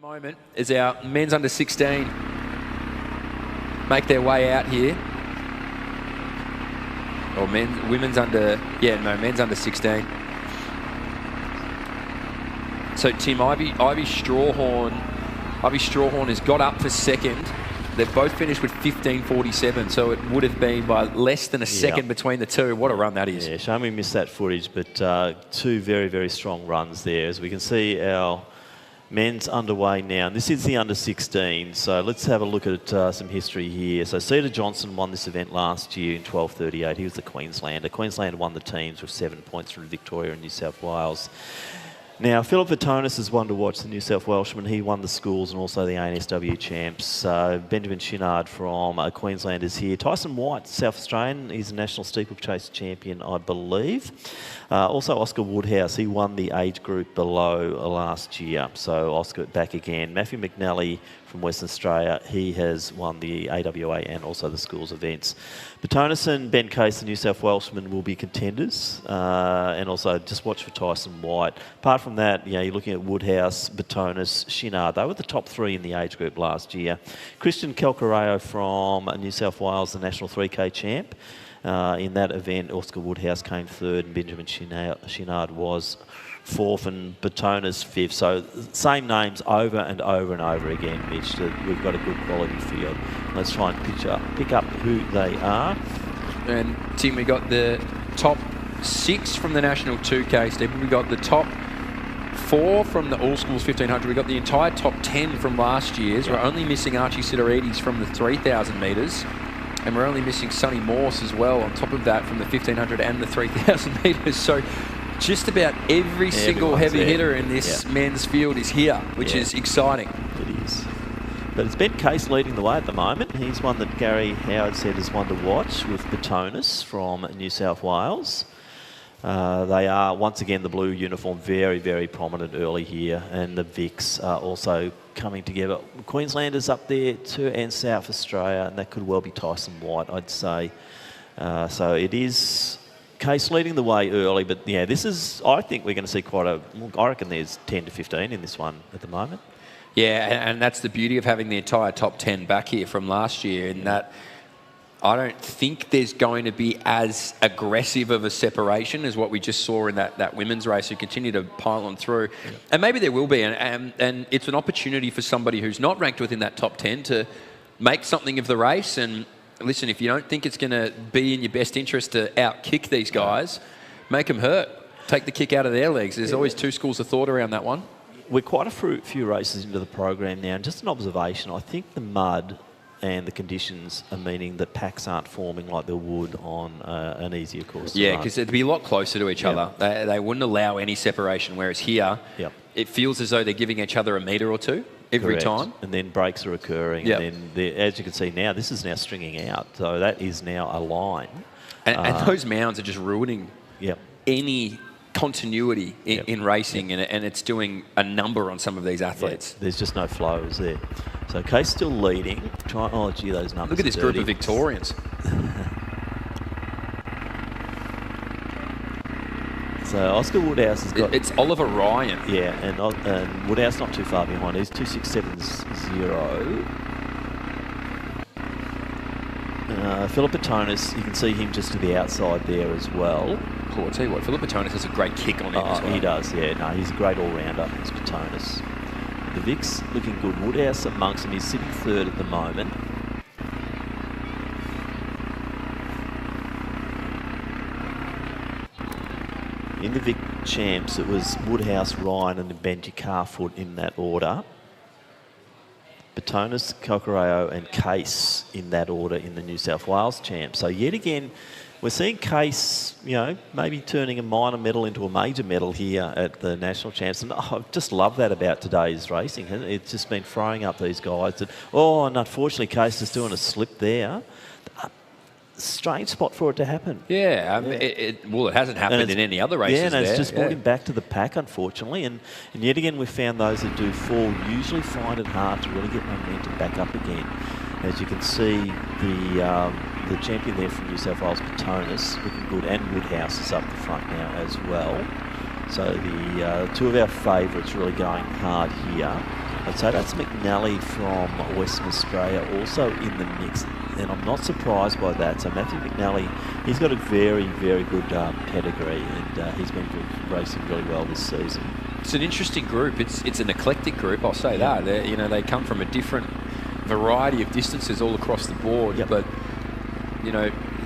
Moment is our men's under 16 make their way out here, or women's under, men's under 16. So Tim, Ivy Strawhorn has got up for second. They've both finished with 15.47, so it would have been by less than a second between the two. What a run that is. Yeah, shame we missed that footage, but two very, very strong runs there. As we can see, our men's underway now. And this is the under 16, so let's have a look at some history here. So Cedar Johnson won this event last year in 12.38. He was the Queenslander. Queensland won the teams with 7 points from Victoria and New South Wales. Now, Phillip BOTONIS is one to watch, the New South Welshman. He won the schools and also the ANSW champs. Benjamin SCHINARD from Queensland is here. Tyson WHITE, South Australian. He's a national steeplechase champion, I believe. Also Oscar Woodhouse. He won the age group below last year. So Oscar back again. Matthew McNally from Western Australia. He has won the AWA and also the schools events. BOTONIS and Ben Case, the New South Welshman, will be contenders. And also just watch for Tyson WHITE. Apart from that, you're looking at Woodhouse, BOTONIS, SCHINARD. They were the top three in the age group last year. Christian Calcareo from New South Wales, the national 3K champ. In that event, Oscar Woodhouse came third and Benjamin SCHINARD was fourth and BOTONIS fifth. So same names over and over and over again, Mitch. We've got a good quality field. Let's try and pick up who they are. And Tim, we got the top 6 from the national 2K, Stephen. We got the top 4 from the All Schools 1500. We got the entire top 10 from last year's. We're only missing Archie GRANT from the 3,000 metres. And we're only missing Sonny Morse as well on top of that from the 1500 and the 3,000 metres. So just about every single heavy hitter in this men's field is here, which is exciting. It is. But it's Ben Case leading the way at the moment. He's one that Gary Howard said is one to watch with BOTONIS from New South Wales. They are, once again, the blue uniform, very, very prominent early here. And the Vics are also coming together. Queenslanders up there too, and South Australia, and that could well be Tyson WHITE, I'd say. So it is Case leading the way early, but yeah, this is, I think we're going to see quite a, I reckon there's 10 to 15 in this one at the moment. Yeah, and that's the beauty of having the entire top 10 back here from last year, in that I don't think there's going to be as aggressive of a separation as what we just saw in that women's race, who continue to pile on through. Yeah. And maybe there will be, and it's an opportunity for somebody who's not ranked within that top 10 to make something of the race. And listen, if you don't think it's going to be in your best interest to out-kick these guys, make them hurt. Take the kick out of their legs. There's always two schools of thought around that one. We're quite a few races into the program now, and just an observation, I think the mud and the conditions are meaning that packs aren't forming like they would on an easier course. Yeah, because it'd be a lot closer to each other. They wouldn't allow any separation, whereas here, it feels as though they're giving each other a metre or two every time. And then breaks are occurring. And then, as you can see now, this is now stringing out. So that is now a line. And those mounds are just ruining any continuity in racing, and it's doing a number on some of these athletes. There's just no flow, is there? So Case still leading. Oh, gee, those numbers. Look at this group of Victorians. So Oscar Woodhouse has got... It's Oliver Ryan. Yeah, and Woodhouse not too far behind. He's 2.670. Phillip BOTONIS, you can see him just to the outside there as well. Cool, I'll tell you what, Phillip BOTONIS has a great kick on him as well. He does, yeah. No, he's a great all-rounder, this BOTONIS. The Vic's looking good. Woodhouse amongst them. He's sitting third at the moment. In the Vic champs, it was Woodhouse, Ryan and Benji Carfoot in that order. BOTONIS, Calcareo and Case in that order in the New South Wales champs. So yet again, we're seeing Case, maybe turning a minor medal into a major medal here at the national champs. And I just love that about today's racing. It's just been throwing up these guys that, and unfortunately Case is doing a slip there. Strange spot for it to happen. Yeah, it hasn't happened in any other races. Yeah, and it's just brought him back to the pack, unfortunately. And yet again, we found those that do fall usually find it hard to really get momentum back up again. As you can see, the champion there from New South Wales, BOTONIS, looking good, and Woodhouse is up the front now as well. So the two of our favourites really going hard here. I'd say that's McNally from Western Australia also in the mix, and I'm not surprised by that. So Matthew McNally, he's got a very, very good pedigree, and he's been racing really well this season. It's an interesting group. It's an eclectic group, I'll say that. They come from a different variety of distances all across the board, but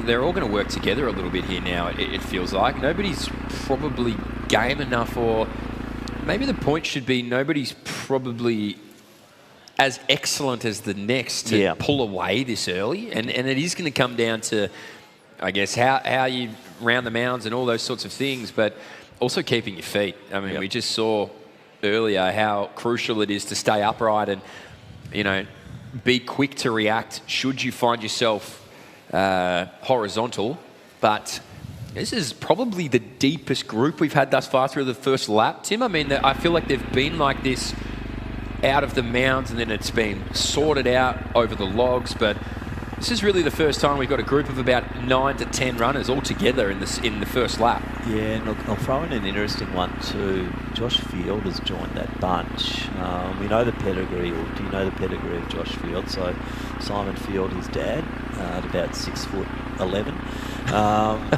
they're all going to work together a little bit here now, it feels like. Nobody's probably game enough, or maybe the point should be nobody's probably as excellent as the next to pull away this early. And it is going to come down to, I guess, how you round the mounds and all those sorts of things, but also keeping your feet. I mean, we just saw earlier how crucial it is to stay upright and, be quick to react should you find yourself horizontal. But this is probably the deepest group we've had thus far through the first lap, Tim. I mean, I feel like they've been like this out of the mounds, and then it's been sorted out over the logs. But this is really the first time we've got a group of about 9 to 10 runners all together in the first lap. Yeah, and look, I'll throw in an interesting one too. Josh Field has joined that bunch. We know the pedigree, or do you know the pedigree of Josh Field? So Simon Field, his dad, at about 6'11",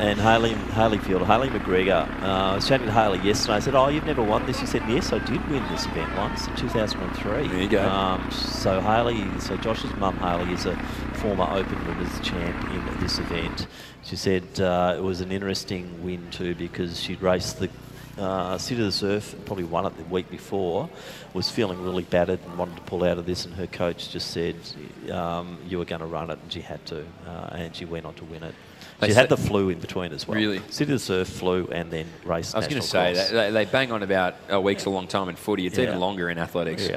and Hayley Field, Hayley McGregor. I was chatting to Hayley yesterday. I said, "Oh, you've never won this?" He said, "Yes, I did win this event once in 2003." There you go. So Josh's mum Hayley is a former Open Winners champ in this event. She said it was an interesting win too, because she'd raced the City of the Surf, probably won it the week before, was feeling really battered and wanted to pull out of this, and her coach just said, you were going to run it, and she had to, and she went on to win it. She had the flu in between as well. Really? City of the Surf, flu, and then race. I was going to say, they bang on about a week's a long time in footy. It's even longer in athletics.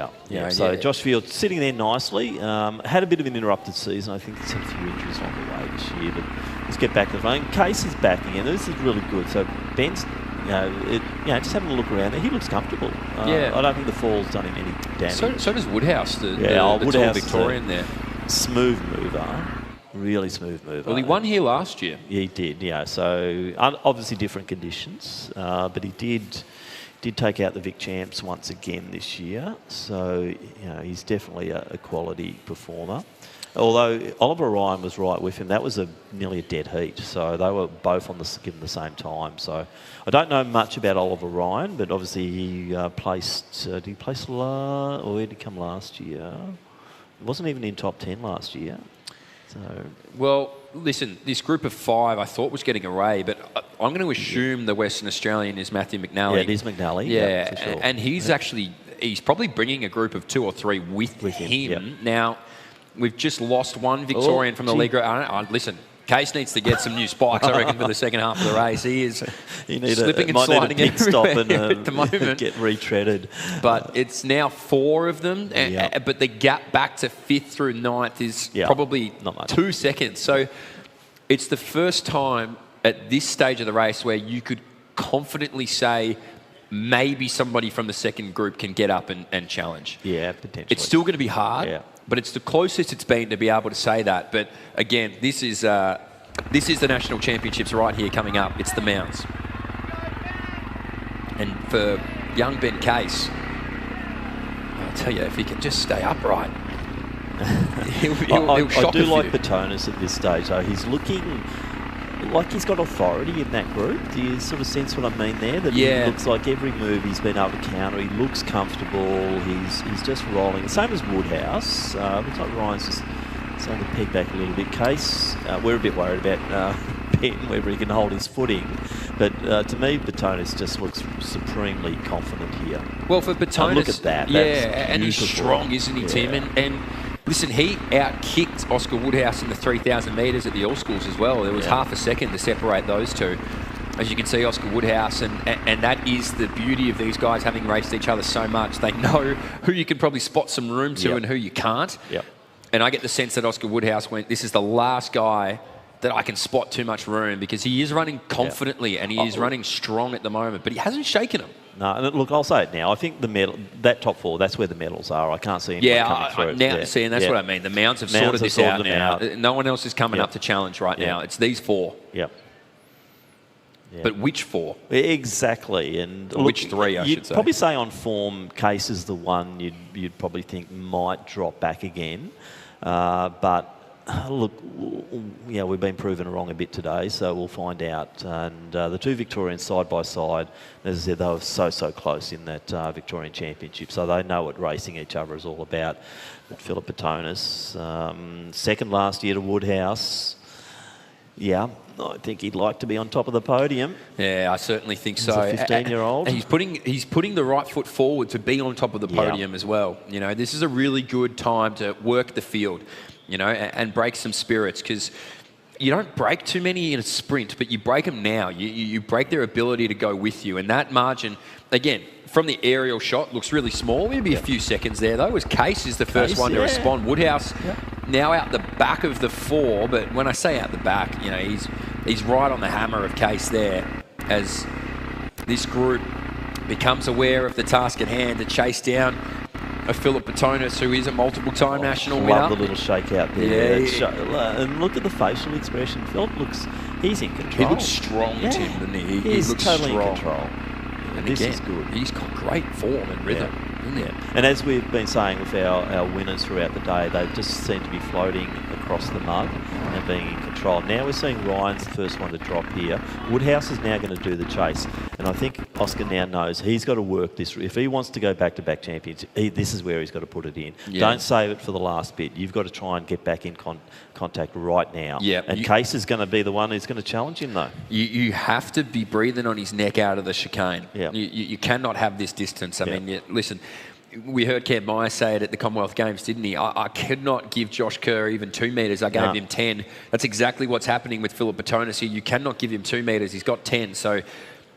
So Josh Field sitting there nicely. Had a bit of an interrupted season. I think there's a few injuries on the way this year, but let's get back to the phone. Case is backing in. This is really good. So Ben's, just having a look around there. He looks comfortable. I don't think the fall's done him any damage. So does Woodhouse, the Woodhouse, tall Victorian there. Smooth mover. Really smooth mover. Well, he won here last year. Yeah, he did, So obviously different conditions, but he did take out the Vic Champs once again this year. So, he's definitely a quality performer. Although Oliver Ryan was right with him, that was nearly a dead heat. So they were both given the same time. So I don't know much about Oliver Ryan, but obviously he placed. Did he place or where did he come last year? He wasn't even in top 10 last year. So. Well, listen, this group of 5 I thought was getting away, but I'm going to assume the Western Australian is Matthew McNally. Yeah, it is McNally. Yeah, for sure. And he's he's probably bringing a group of 2 or 3 with him. Yep. Now, we've just lost one Victorian from the league. Listen, Case needs to get some new spikes, I reckon, for the second half of the race. He is slipping and sliding pit stop and at the moment. Get retreaded. But it's now 4 of them, but the gap back to 5th through 9th is probably not much. 2 seconds. So it's the first time at this stage of the race where you could confidently say maybe somebody from the second group can get up and challenge. Yeah, potentially. It's still going to be hard, but it's the closest it's been to be able to say that. But again, this is the National Championships right here coming up. It's the Mounds. And for young Ben Case, I'll tell you, if he can just stay upright, he'll shock I do like few. Botonis at this stage, though. He's looking like he's got authority in that group. Do you sort of sense what I mean there? That he looks like every move he's been able to counter. He looks comfortable. He's just rolling. Same as Woodhouse. Looks like Ryan's just starting to peg back a little bit. Case, we're a bit worried about Ben, whether he can hold his footing. But to me, Botonis just looks supremely confident here. Well, for Botonis, look at that. And he's strong, isn't he, Tim? And listen, he out-kicked Oscar Woodhouse in the 3,000 metres at the All-Schools as well. There was half a second to separate those two. As you can see, Oscar Woodhouse, and that is the beauty of these guys having raced each other so much. They know who you can probably spot some room to and who you can't. And I get the sense that Oscar Woodhouse went, this is the last guy that I can spot too much room, because he is running confidently and he is running strong at the moment, but he hasn't shaken them. No, and look, I'll say it now. I think the medal, that top 4, that's where the medals are. I can't see anyone coming through. And that's what I mean. The Mounds have sorted this out now. No one else is coming up to challenge right now. It's these 4. Yep. But which 4? Exactly. And or which 3, I should you'd say. probably say on form, Case is the one you'd probably think might drop back again. But look, we've been proven wrong a bit today, so we'll find out. And the 2 Victorians side by side, as I said, they were so close in that Victorian Championship, so they know what racing each other is all about. But Phillip BOTONIS, second last year to Woodhouse. Yeah, I think he'd like to be on top of the podium. Yeah, I certainly think so. He's a 15-year-old. And he's putting the right foot forward to be on top of the podium as well. You know, this is a really good time to work the field, you know, and break some spirits, because you don't break too many in a sprint, but you break them now. You break their ability to go with you. And that margin, again, from the aerial shot, looks really small. Maybe a few seconds there, though, as Case is the first one to respond. Woodhouse now out the back of the 4, but when I say out the back, you know, he's right on the hammer of Case there, as this group becomes aware of the task at hand to chase down a Phillip BOTONIS, who is a multiple-time national winner. Love the little shake out there. And look at the facial expression. Phillip he's in control. He looks strong, Tim, doesn't he? He looks totally strong. in control. And this again, is good. He's got great form and rhythm. And as we've been saying with our winners throughout the day, they just seem to be floating across the mud and being in control. Now we're seeing Ryan's the first one to drop here. Woodhouse is now going to do the chase. And I think Oscar now knows he's got to work this. If he wants to go back-to-back champions, this is where he's got to put it in. Don't save it for the last bit. You've got to try and get back in contact right now. And Case is going to be the one who's going to challenge him, though. You have to be breathing on his neck out of the chicane. You cannot have this distance. I mean, listen, we heard Kev Meyer say it at the Commonwealth Games, didn't he? I could not give Josh Kerr even 2 metres. I gave him 10. That's exactly what's happening with Phillip BOTONIS here. You cannot give him 2 metres. He's got 10. So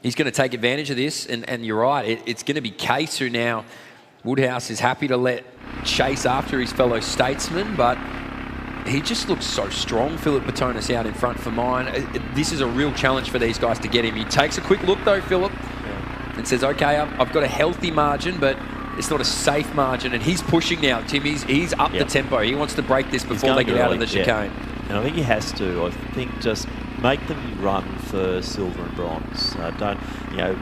he's going to take advantage of this. And you're right. It's going to be Case who now, Woodhouse is happy to let chase after his fellow statesman, but he just looks so strong, Phillip BOTONIS out in front for mine. This is a real challenge for these guys to get him. He takes a quick look though, Phillip, and says, okay, I've got a healthy margin, but it's not a safe margin. And he's pushing now, Tim. He's up the tempo. He wants to break this before they get out of the chicane. And I think he has to. I think just make them run for silver and bronze. Don't,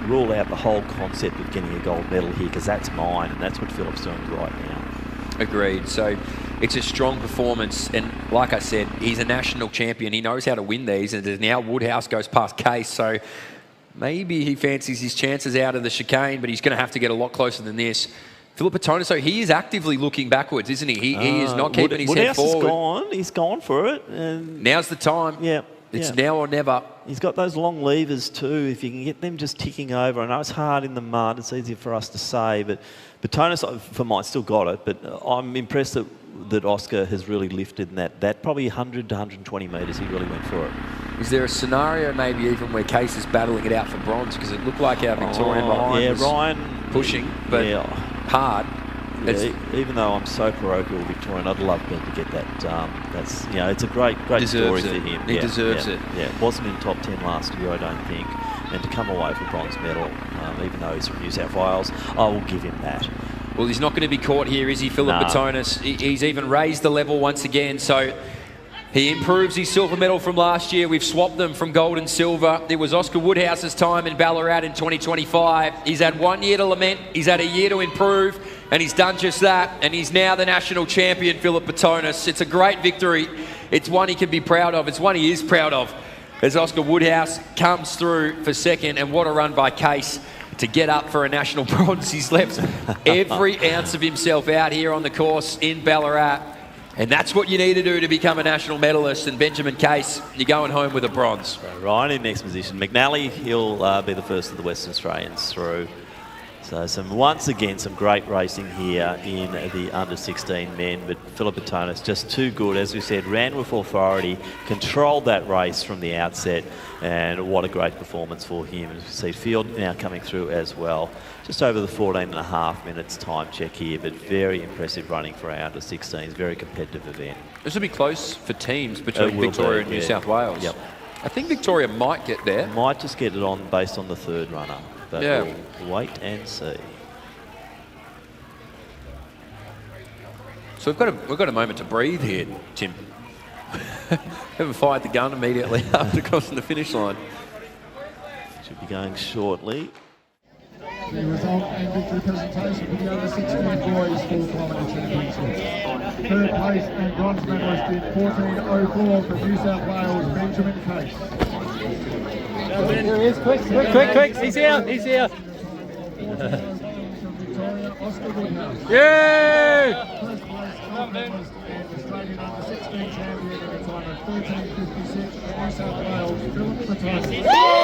rule out the whole concept of getting a gold medal here, because that's mine, and that's what Phillip's doing right now. Agreed. So it's a strong performance, and like I said, he's a national champion. He knows how to win these, and now Woodhouse goes past Case, so maybe he fancies his chances out of the chicane, but he's going to have to get a lot closer than this. Phillip BOTONIS, so he is actively looking backwards, isn't he? He is not keeping his head forward. He's gone for it. And now's the time. It's now or never. He's got those long levers too. If you can get them just ticking over. I know it's hard in the mud. It's easier for us to say, but BOTONIS, for mine, still got it. But I'm impressed that Oscar has really lifted in that probably 100 to 120 metres. He really went for it. Is there a scenario maybe even where Case is battling it out for bronze? Because it looked like our Victorian behind was Ryan pushing, but hard. Even though I'm so parochial Victorian, I'd love Ben to get that. That's it's a great story for him. He deserves it. Wasn't in top 10 last year, I don't think, and to come away for bronze medal, even though he's from New South Wales, I will give him that. Well, he's not going to be caught here, is he, Phillip BOTONIS? He's even raised the level once again, so he improves his silver medal from last year. We've swapped them from gold and silver. It was Oscar Woodhouse's time in Ballarat in 2025. He's had 1 year to lament. He's had a year to improve, and he's done just that. And he's now the national champion, Phillip BOTONIS. It's a great victory. It's one he can be proud of. It's one he is proud of, as Oscar Woodhouse comes through for second. And what a run by Case to get up for a national bronze. He's left every ounce of himself out here on the course in Ballarat. And that's what you need to do to become a national medalist. And Benjamin Case, you're going home with a bronze. So Ryan in next position. McNally, he'll be the first of the Western Australians through. So once again, some great racing here in the under-16 men, but Phillip BOTONIS just too good. As we said, ran with authority, controlled that race from the outset, and what a great performance for him. As we see Field now coming through as well. Just over the 14.5 minutes time check here, but very impressive running for our under-16s. Very competitive event. This will be close for teams between Victoria and New South Wales. Yep. I think Victoria might get there. Might just get it on based on the third runner. But we'll wait and see. So we've got a moment to breathe here, Tim. Haven't fired the gun immediately after crossing the finish line. be going shortly. The result and victory presentation for the under-16 boys 4-kilometre championship. Third place and bronze medalist in 14.04 from New South Wales, Benjamin Case. Here he is, quick, he's here. Victoria, Oscar Woodhouse. Yay! First place, gold medalist and Australian under-16 champion at a time of 13.56 from New South Wales, Phillip BOTONIS.